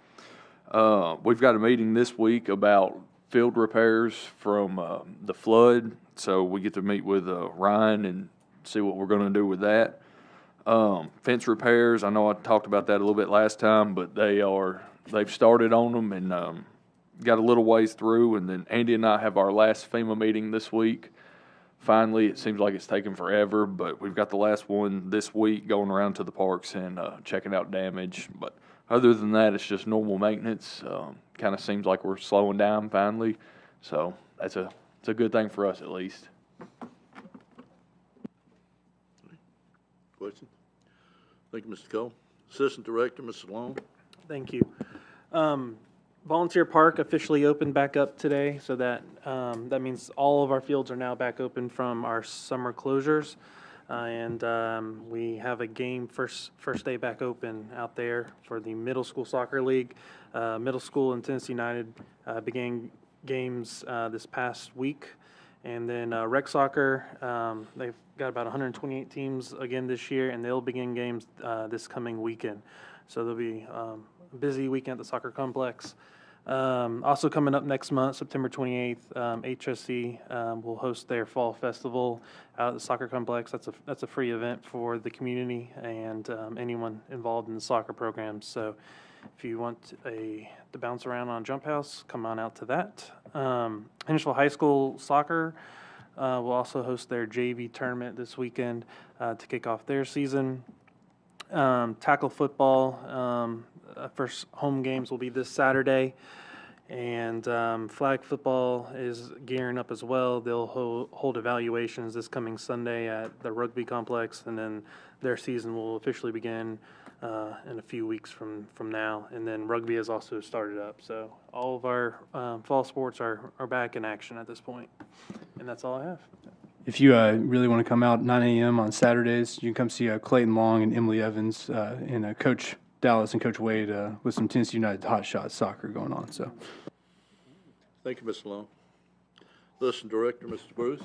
We've got a meeting this week about field repairs from the flood, so we get to meet with Ryan and see what we're going to do with that. Fence repairs, I know I talked about that a little bit last time, but they've started on them and got a little ways through. And then Andy and I have our last FEMA meeting this week. finally. It seems like it's taken forever, but we've got the last one this week going around to the parks and checking out damage. But other than that, it's just normal maintenance. Kind of seems like we're slowing down finally. So it's a good thing for us at least. Question? Thank you, Mr. Cole. Assistant Director, Mr. Long. Thank you. Volunteer Park officially opened back up today, so that that means all of our fields are now back open from our summer closures, and we have a game first day back open out there for the middle school soccer league. Middle school and Tennessee United began games this past week, and then rec soccer, they've got about 128 teams again this year, and they'll begin games this coming weekend. So there'll be a busy weekend at the soccer complex. Also coming up next month, September 28th, HSC will host their fall festival out at the soccer complex. That's a free event for the community and anyone involved in the soccer program. So if you want to bounce around on Jump House, come on out to that. Hendersonville High School soccer will also host their JV tournament this weekend to kick off their season. Tackle football, first home games will be this Saturday, and flag football is gearing up as well. They'll hold evaluations this coming Sunday at the rugby complex, and then their season will officially begin in a few weeks from now. And then rugby has also started up, so all of our fall sports are back in action at this point, and that's all I have. If you really want to come out 9 a.m. on Saturdays, you can come see Clayton Long and Emily Evans and Coach Dallas and Coach Wade with some Tennessee United hot shot soccer going on. So, Thank you, Mr. Long. Assistant Director, Mr. Bruce.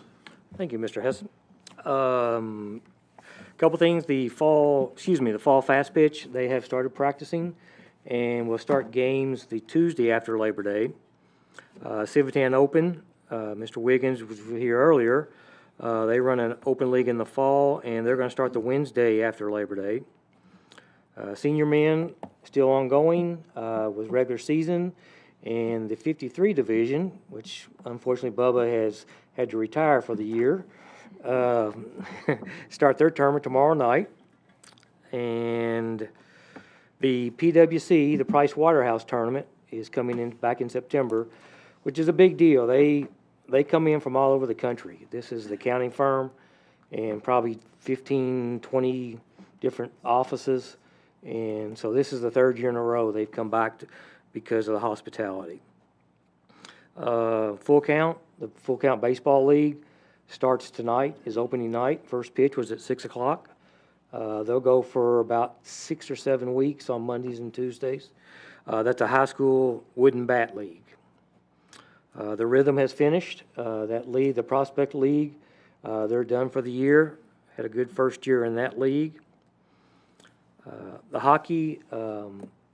Thank you, Mr. Hessen. Couple things. The fall fast pitch, they have started practicing, and we'll start games the Tuesday after Labor Day. Civitan Open, Mr. Wiggins was here earlier. They run an open league in the fall, and they're going to start the Wednesday after Labor Day. Senior men still ongoing with regular season, and the 53 division, which unfortunately Bubba has had to retire for the year, start their tournament tomorrow night. And the PWC, the Price Waterhouse tournament, is coming in back in September, which is a big deal. They come in from all over the country. This is the accounting firm and probably 15, 20 different offices. And so this is the third year in a row they've come back because of the hospitality. Full Count, the Full Count Baseball League starts tonight, is opening night. First pitch was at 6 o'clock. They'll go for about 6 or 7 weeks on Mondays and Tuesdays. That's a high school wooden bat league. The Rhythm has finished. That league, the Prospect League, they're done for the year. Had a good first year in that league. The hockey,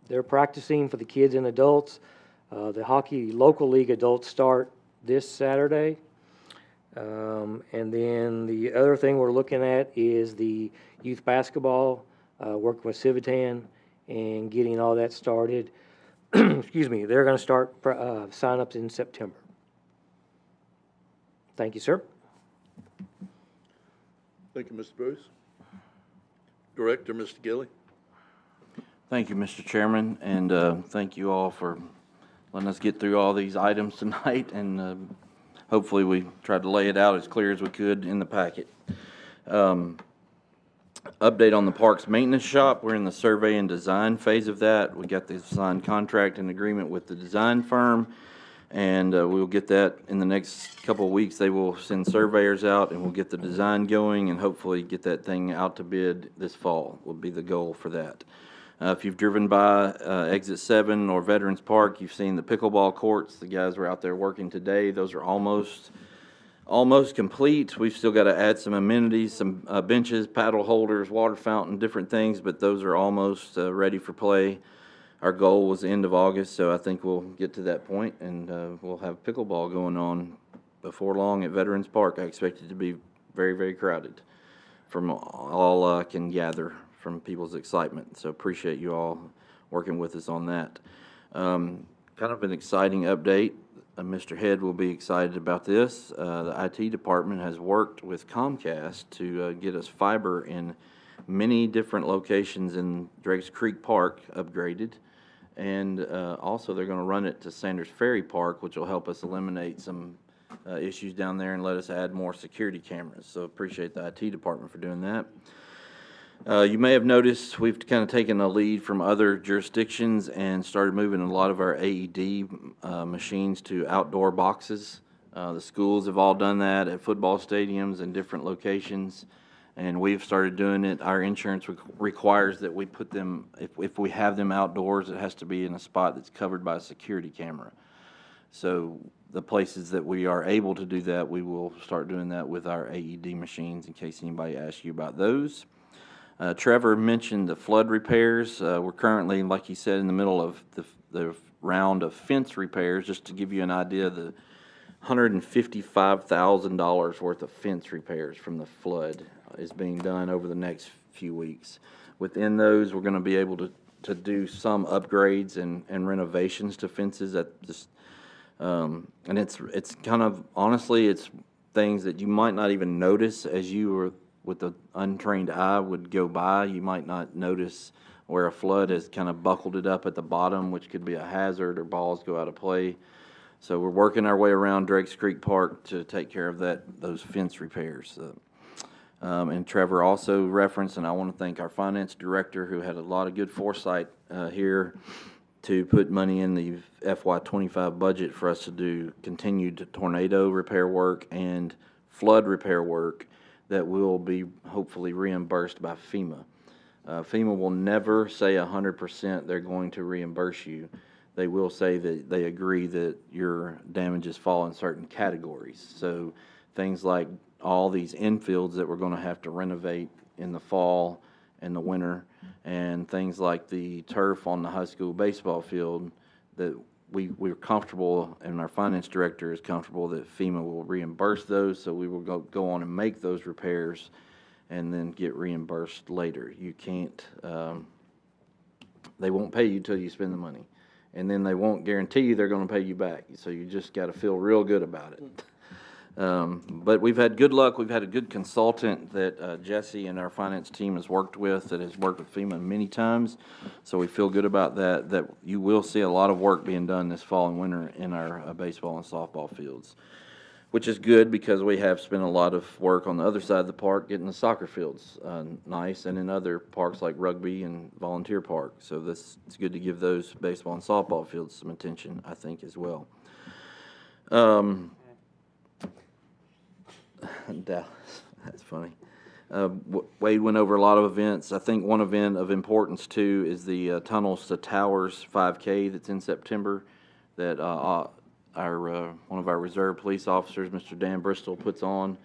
they're practicing for the kids and adults. The hockey local league adults start this Saturday. And then the other thing we're looking at is the youth basketball, working with Civitan and getting all that started. Excuse me, they're going to start sign-ups in September. Thank you, sir. Thank you, Mr. Bruce. Director, Mr. Gilly. Thank you, Mr. Chairman, and thank you all for letting us get through all these items tonight, and hopefully we tried to lay it out as clear as we could in the packet. Update on the parks maintenance shop. We're in the survey and design phase of that. We got the signed contract and agreement with the design firm, and we'll get that in the next couple of weeks. They will send surveyors out, and we'll get the design going, and hopefully get that thing out to bid this fall will be the goal for that. If you've driven by Exit 7 or Veterans Park, you've seen the pickleball courts. The guys were out there working today. Those are almost complete. We've still got to add some amenities, some benches, paddle holders, water fountain, different things, but those are almost ready for play. Our goal was the end of August, so I think we'll get to that point, and we'll have pickleball going on before long at Veterans Park. I expect it to be very, very crowded from all I can gather from people's excitement. So appreciate you all working with us on that. Kind of an exciting update. Mr. Head will be excited about this. The IT department has worked with Comcast to get us fiber in many different locations in Drake's Creek Park upgraded. And also they're going to run it to Sanders Ferry Park, which will help us eliminate some issues down there and let us add more security cameras. So appreciate the IT department for doing that. You may have noticed we've kind of taken a lead from other jurisdictions and started moving a lot of our AED machines to outdoor boxes. The schools have all done that at football stadiums and different locations, and we've started doing it. Our insurance requires that we put them, if we have them outdoors, it has to be in a spot that's covered by a security camera. So the places that we are able to do that, we will start doing that with our AED machines in case anybody asks you about those. Trevor mentioned the flood repairs. We're currently, like he said, in the middle of the round of fence repairs. Just to give you an idea, the $155,000 worth of fence repairs from the flood is being done over the next few weeks. Within those, we're going to be able to do some upgrades and renovations to fences at this, and it's kind of, honestly, it's things that you might not even notice as you were with the untrained eye would go by. You might not notice where a flood has kind of buckled it up at the bottom, which could be a hazard, or balls go out of play. So we're working our way around Drake's Creek Park to take care of those fence repairs. And Trevor also referenced, and I want to thank our finance director who had a lot of good foresight here to put money in the FY25 budget for us to do continued tornado repair work and flood repair work that will be hopefully reimbursed by FEMA. FEMA will never say 100% they're going to reimburse you. They will say that they agree that your damages fall in certain categories. So things like all these infields that we're going to have to renovate in the fall and the winter, and things like the turf on the high school baseball field, that we're comfortable, and our finance director is comfortable that FEMA will reimburse those, so we will go on and make those repairs and then get reimbursed later. You can't, they won't pay you till you spend the money, and then they won't guarantee you they're going to pay you back, so you just got to feel real good about it. But we've had good luck. We've had a good consultant that Jesse and our finance team has worked with, that has worked with FEMA many times. So we feel good about that you will see a lot of work being done this fall and winter in our baseball and softball fields, which is good because we have spent a lot of work on the other side of the park getting the soccer fields nice, and in other parks like Rugby and Volunteer Park. So it's good to give those baseball and softball fields some attention, I think, as well. Dallas, that's funny. Wade went over a lot of events. I think one event of importance too is the Tunnels to Towers 5K that's in September, that one of our reserve police officers, Mr. Dan Bristol, puts on.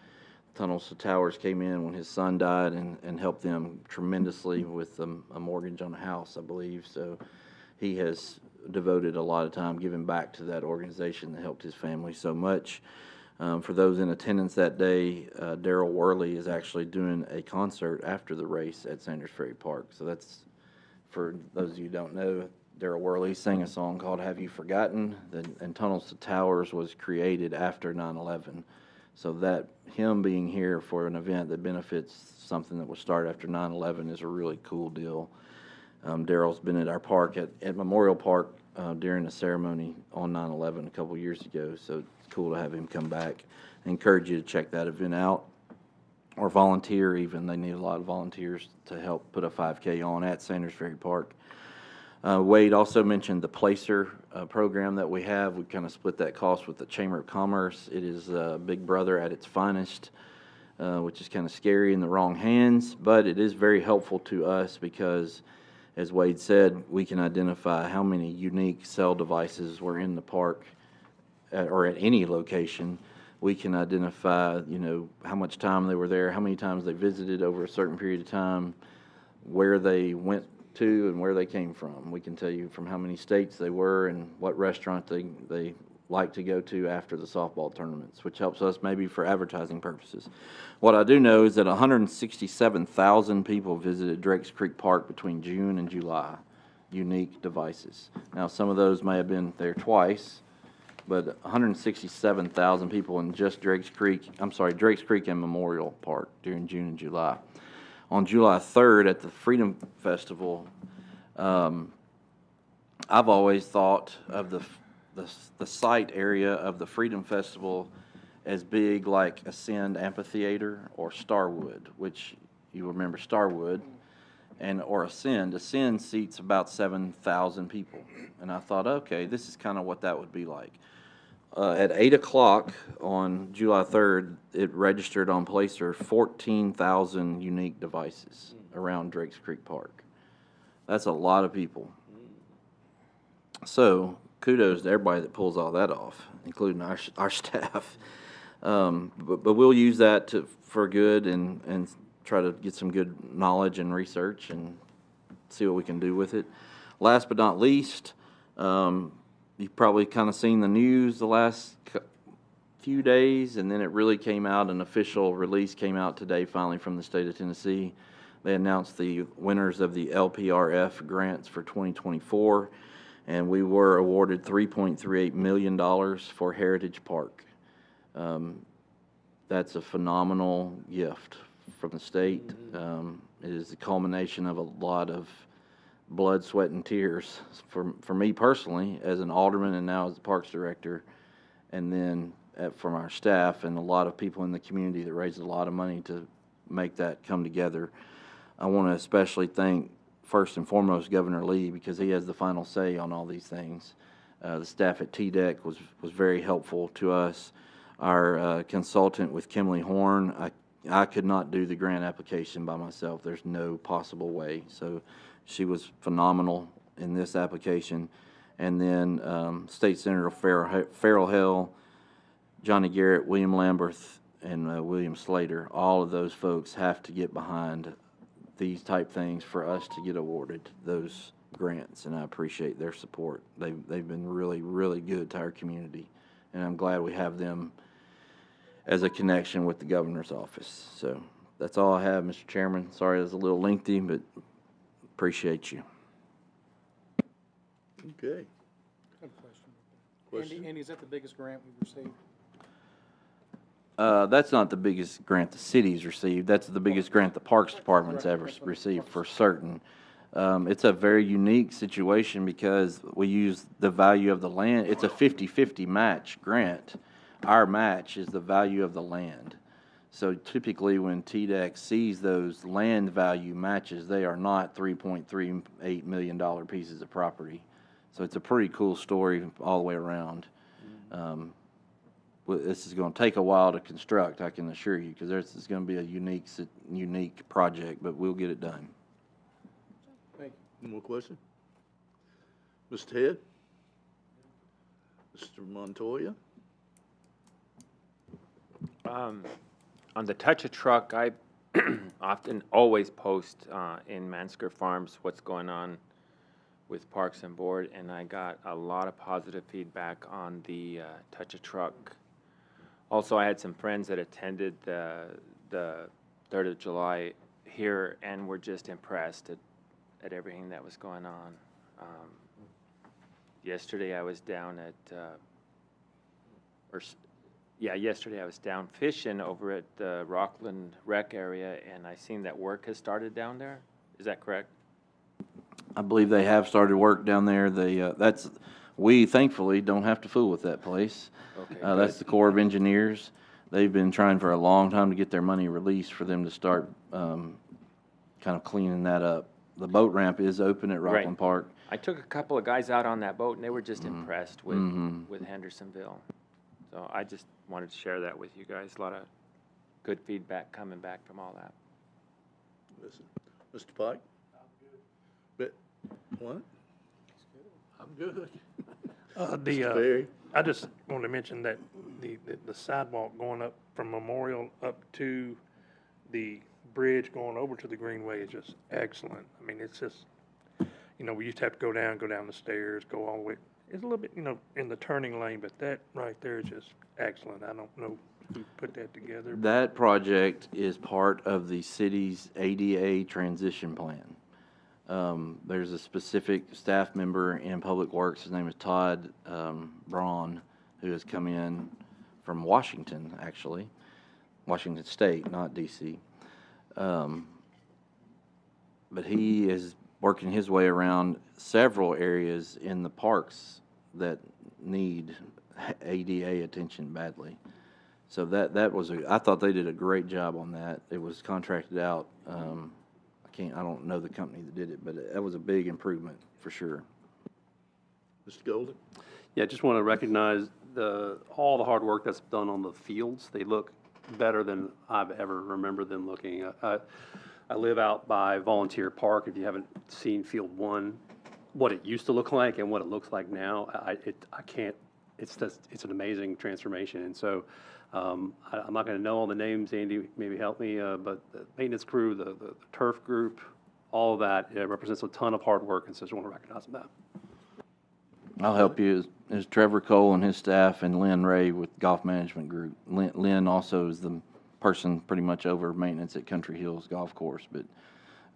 Tunnels to Towers came in when his son died and helped them tremendously with a mortgage on a house, I believe. So he has devoted a lot of time giving back to that organization that helped his family so much. For those in attendance that day, Daryl Worley is actually doing a concert after the race at Sanders Ferry Park. So that's, for those of you who don't know, Daryl Worley sang a song called Have You Forgotten? And Tunnels to Towers was created after 9/11. So that him being here for an event that benefits something that was started after 9/11 is a really cool deal. Daryl's been at our park at Memorial Park during a ceremony on 9/11 a couple years ago, so it's cool to have him come back. I encourage you to check that event out, or volunteer even. They need a lot of volunteers to help put a 5K on at Sanders Ferry Park. Wade also mentioned the Placer program that we have. We kind of split that cost with the Chamber of Commerce. It is Big Brother at its finest, which is kind of scary in the wrong hands, but it is very helpful to us because, as Wade said, we can identify how many unique cell devices were in the park or at any location. We can identify, how much time they were there, how many times they visited over a certain period of time, where they went to and where they came from. We can tell you from how many states they were and what restaurant they like to go to after the softball tournaments, which helps us maybe for advertising purposes. What I do know is that 167,000 people visited Drake's Creek Park between June and July, unique devices. Now, some of those may have been there twice, but 167,000 people in just Drakes Creek and Memorial Park during June and July. On July 3rd at the Freedom Festival, I've always thought of the site area of the Freedom Festival as big like Ascend Amphitheater or Starwood, which you remember Starwood, or Ascend. Ascend seats about 7,000 people. And I thought, okay, this is kind of what that would be like. At 8 o'clock on July 3rd, it registered on Placer 14,000 unique devices around Drakes Creek Park. That's a lot of people. So kudos to everybody that pulls all that off, including our staff. But we'll use that for good and try to get some good knowledge and research and see what we can do with it. Last but not least, you've probably kind of seen the news the last few days, and then it really came out, an official release came out today finally from the state of Tennessee. They announced the winners of the LPRF grants for 2024, and we were awarded $3.38 million for Heritage Park. That's a phenomenal gift from the state. It is the culmination of a lot of blood, sweat, and tears for me personally as an alderman and now as the parks director, and then from our staff and a lot of people in the community that raised a lot of money to make that come together. I want to especially thank, first and foremost, Governor Lee, because he has the final say on all these things. The staff at TDEC was very helpful to us. Our consultant with Kimley Horn, I could not do the grant application by myself. There's no possible way. So she was phenomenal in this application. And then State Senator Farrell Hill, Johnny Garrett, William Lamberth, and William Slater, all of those folks have to get behind these type things for us to get awarded those grants, and I appreciate their support. They've been really, really good to our community, and I'm glad we have them as a connection with the governor's office. So that's all I have, Mr. Chairman. Sorry it was a little lengthy, but appreciate you. Okay. I have a question. Andy, is that the biggest grant we've received? That's not the biggest grant the city's received. That's the biggest grant the Parks Department's ever received for certain. It's a very unique situation because we use the value of the land. It's a 50-50 match grant. Our match is the value of the land. So typically when TDEC sees those land value matches, they are not $3.38 million pieces of property. So it's a pretty cool story all the way around. This is going to take a while to construct, I can assure you, because this is going to be a unique project, but we'll get it done. Thank you. Any more questions? Mr. Head? Mr. Montoya? On the Touch a Truck, I always post in Mansker Farms what's going on with Parks and Board, and I got a lot of positive feedback on the Touch a Truck. Also, I had some friends that attended the 3rd of July here and were just impressed at everything that was going on. Yesterday I was down yesterday I was down fishing over at the Rockland Rec area, and I seen that work has started down there. Is that correct? I believe they have started work down there. We thankfully don't have to fool with that place. Okay, that's the Corps of Engineers. They've been trying for a long time to get their money released for them to start kind of cleaning that up. The boat ramp is open at Rockland Park. I took a couple of guys out on that boat, and they were just impressed with Hendersonville. So I just wanted to share that with you guys. A lot of good feedback coming back from all that. Listen, Mr. Pike? I'm good. What? I'm good. I just wanted to mention that the sidewalk going up from Memorial up to the bridge going over to the Greenway is just excellent. I mean, it's just, we used to have to go down the stairs, go all the way. It's a little bit, in the turning lane, but that right there is just excellent. I don't know who put that together. That project is part of the city's ADA transition plan. There's a specific staff member in Public Works, his name is Todd Braun, who has come in from Washington, actually, Washington State, not D.C. But he is working his way around several areas in the parks that need ADA attention badly. So that was I thought they did a great job on that. It was contracted out. I don't know the company that did it, but that was a big improvement for sure. Mr. Golden? Yeah, just want to recognize all the hard work that's done on the fields. They look better than I've ever remembered them looking. I live out by Volunteer Park. If you haven't seen Field 1, what it used to look like and what it looks like now, I can't. It's an amazing transformation. And so I'm not going to know all the names. Andy, maybe help me. But the maintenance crew, the turf group, all of that represents a ton of hard work. And so I just want to recognize that. I'll help you. Is Trevor Cole and his staff and Lynn Ray with Golf Management Group. Lynn also is the person pretty much over maintenance at Country Hills Golf Course, but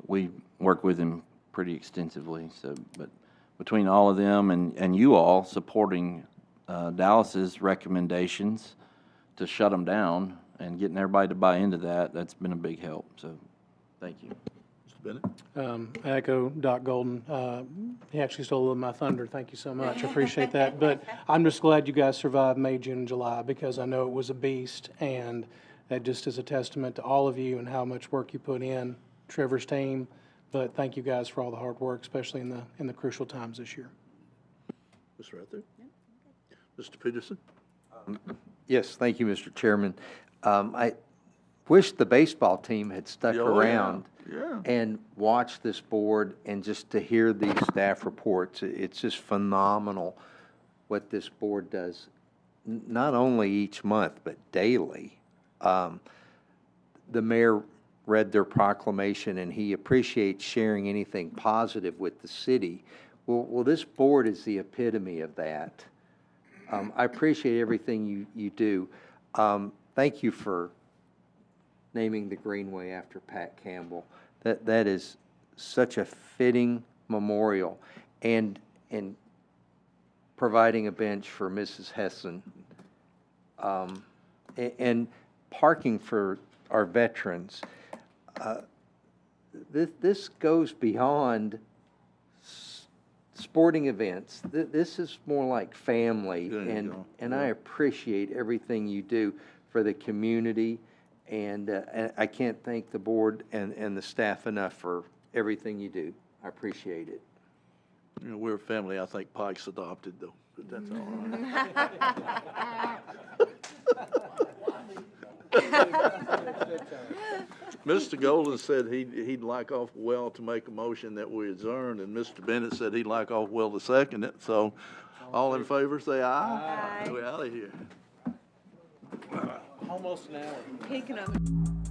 we work with him pretty extensively. So, but between all of them and you all supporting Dallas's recommendations to shut them down and getting everybody to buy into that, that's been a big help. So, thank you. Mr. Bennett? I echo Doc Golden. He actually stole a little of my thunder. Thank you so much. I appreciate that. But I'm just glad you guys survived May, June, and July, because I know it was a beast, and that just is a testament to all of you and how much work you put in, Trevor's team. But thank you guys for all the hard work, especially in the crucial times this year. Mr. Ruther? Mr. Peterson? Yes, thank you, Mr. Chairman. I wish the baseball team had stuck around and watched this board, and just to hear these staff reports. It's just phenomenal what this board does, not only each month, but daily. The mayor read their proclamation, and he appreciates sharing anything positive with the city. Well, this board is the epitome of that. I appreciate everything you do. Thank you for naming the Greenway after Pat Campbell. That is such a fitting memorial, and providing a bench for Mrs. Hessen, and parking for our veterans. This goes beyond sporting events. This is more like family, and I appreciate everything you do for the community, and I can't thank the board and the staff enough for everything you do. I appreciate it. You know, we're a family. I think Pike's adopted, though, but that's all right. Mr. Golden said he'd like awful well to make a motion that we adjourn, and Mr. Bennett said he'd like awful well to second it. So, all in favor, say aye. We're out of here. Almost an hour. Picking 'em.